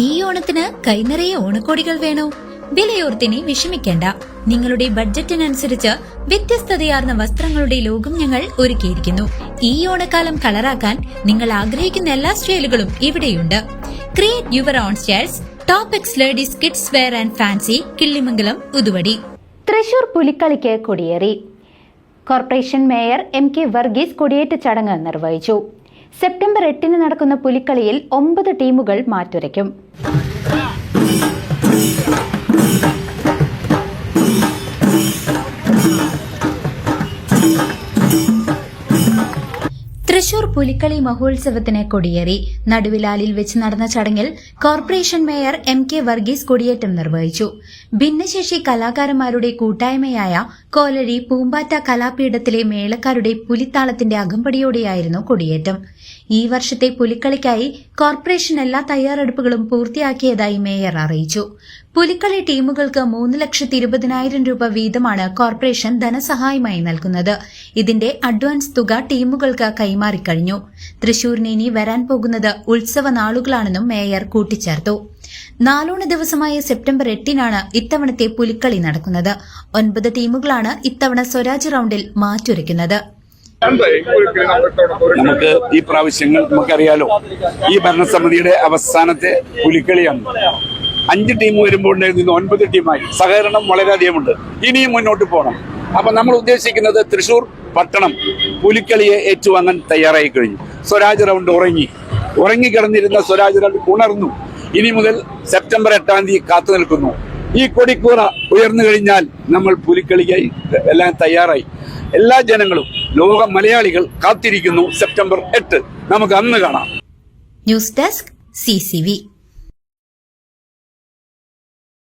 ഈ ഓണത്തിന് കൈനിറയെ ഓണക്കോടികൾ വേണോ? വിലയോർത്തിനി വിഷമിക്കേണ്ട. നിങ്ങളുടെ ബഡ്ജറ്റിനനുസരിച്ച് വ്യത്യസ്തതയാർന്ന വസ്ത്രങ്ങളുടെ ലോകം ഞങ്ങൾ ഒരുക്കിയിരിക്കുന്നു. ഈ ഓണക്കാലം കളറാക്കാൻ നിങ്ങൾ ആഗ്രഹിക്കുന്ന എല്ലാ സ്റ്റൈലുകളും ഇവിടെയുണ്ട്. Create your own styles. Top x ladies kids wear and fancy, Killimangalam, Uthuvadi. Thrissur പുലിക്കളിക്ക് കൊടിയേറി. കോർപ്പറേഷൻ മേയർ MK വർഗീസ് കൊടിയേറ്റ ചടങ്ങ് നിർവഹിച്ചു. സെപ്റ്റംബർ 8 നടക്കുന്ന പുലിക്കളിയിൽ 9 ടീമുകൾ മാറ്റുരയ്ക്കും. തൃശൂർ പുലിക്കളി മഹോത്സവത്തിന് കൊടിയേറി. നടുവിലാലിൽ വെച്ച് നടന്ന ചടങ്ങിൽ കോർപ്പറേഷൻ മേയർ MK വർഗീസ് കൊടിയേറ്റം നിർവഹിച്ചു. ഭിന്നശേഷി കലാകാരന്മാരുടെ കൂട്ടായ്മയായ കോലഴി പൂമ്പാറ്റ കലാപീഠത്തിലെ മേളക്കാരുടെ പുലിത്താളത്തിന്റെ അകമ്പടിയോടെയായിരുന്നു കൊടിയേറ്റം. ഈ വർഷത്തെ പുലിക്കളിക്കായി കോർപ്പറേഷൻ എല്ലാ തയ്യാറെടുപ്പുകളും പൂർത്തിയാക്കിയതായി മേയർ അറിയിച്ചു. പുലിക്കളി ടീമുകൾക്ക് 3,20,000 രൂപ വീതമാണ് കോർപ്പറേഷൻ ധനസഹായമായി നൽകുന്നത്. ഇതിന്റെ അഡ്വാൻസ് തുക ടീമുകൾക്ക് കൈമാറിക്കഴിഞ്ഞു. തൃശൂരിന് ഇനി വരാൻ പോകുന്നത് ഉത്സവ നാളുകളാണെന്നും മേയർ കൂട്ടിച്ചേർത്തു. നാലോണ ദിവസമായ സെപ്റ്റംബർ 8 ഇത്തവണത്തെ പുലിക്കളി നടക്കുന്നത്. 9 ടീമുകളാണ് ഇത്തവണ സ്വരാജ് റൌണ്ടിൽ മാറ്റുരയ്ക്കുന്നത്. നമുക്ക് ഈ പ്രാവശ്യങ്ങൾ നമുക്കറിയാലോ, ഈ ഭരണസമിതിയുടെ അവസാനത്തെ പുലിക്കളിയാണ്. 5 ടീം വരുമ്പോൾ 9 ടീമായി. സഹകരണം വളരെയധികമുണ്ട്. ഇനിയും മുന്നോട്ട് പോകണം. അപ്പൊ നമ്മൾ ഉദ്ദേശിക്കുന്നത് തൃശൂർ പട്ടണം പുലിക്കളിയെ ഏറ്റുവാങ്ങാൻ തയ്യാറായി കഴിഞ്ഞു. സ്വരാജ് റൗണ്ട് ഉറങ്ങിക്കിടന്നിരുന്ന സ്വരാജ് റൗണ്ട് ഉണർന്നു. ഇനി മുതൽ സെപ്റ്റംബർ 8 കാത്തു നിൽക്കുന്നു. ഈ കൊടിക്കൂറ ഉയർന്നു കഴിഞ്ഞാൽ നമ്മൾ പുലിക്കളിക്കായി എല്ലാം തയ്യാറായി. എല്ലാ ജനങ്ങളും, ലോക മലയാളികൾ കാത്തിരിക്കുന്നു സെപ്റ്റംബർ 8. നമുക്ക് അന്ന് കാണാം. News desk CCV.